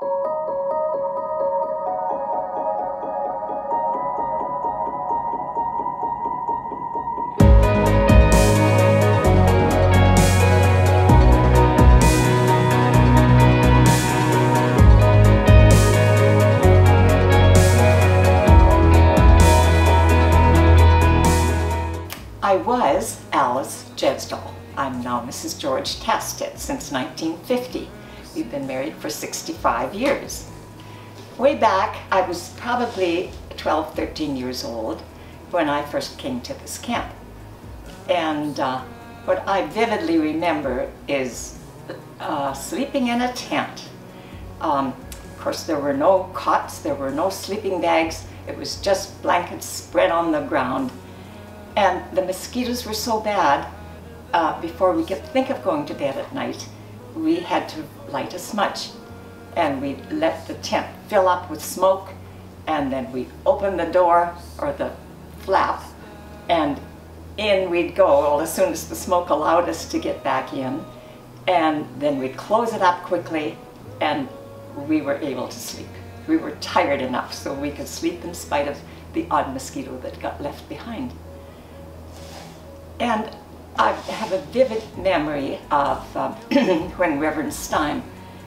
I was Alice Jesdal. I'm now Mrs. George Tastet since 1950. We've been married for 65 years. Way back, I was probably 12, 13 years old when I first came to this camp. And what I vividly remember is sleeping in a tent. Of course, there were no cots, there were no sleeping bags. It was just blankets spread on the ground. And the mosquitoes were so bad, before we could think of going to bed at night, we had to light a smudge. And we'd let the tent fill up with smoke, and then we'd open the door, or the flap, and in we'd go all as soon as the smoke allowed us to get back in. And then we'd close it up quickly, and we were able to sleep. We were tired enough so we could sleep in spite of the odd mosquito that got left behind. And I have a vivid memory of when Reverend Stein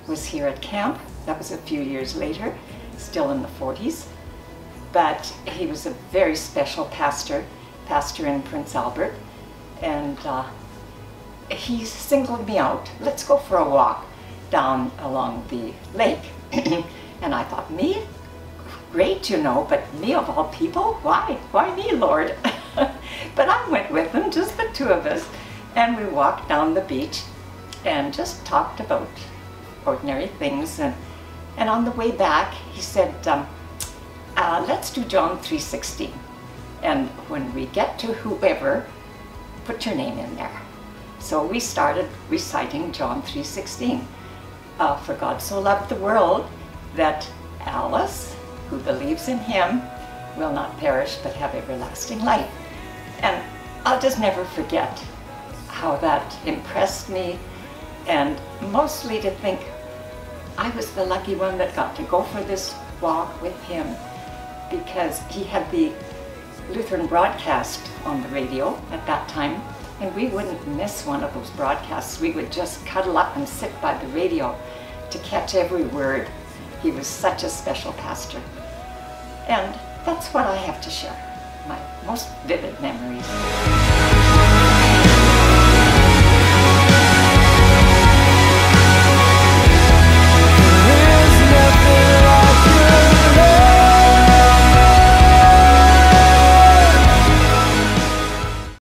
was here at camp. That was a few years later, still in the 40s. But he was a very special pastor in Prince Albert. And he singled me out. Let's go for a walk down along the lake. And I thought, me? Great, you know, but me of all people? Why? Why me, Lord? But I went with him, just the two of us, and we walked down the beach and just talked about ordinary things. And on the way back, he said, let's do John 3:16. And when we get to whoever, put your name in there. So we started reciting John 3:16. For God so loved the world that Alice, who believes in him, will not perish but have everlasting life. And I'll just never forget how that impressed me, and mostly to think I was the lucky one that got to go for this walk with him, because he had the Lutheran broadcast on the radio at that time, and we wouldn't miss one of those broadcasts. We would just cuddle up and sit by the radio to catch every word. He was such a special pastor. And that's what I have to share, my most vivid memories.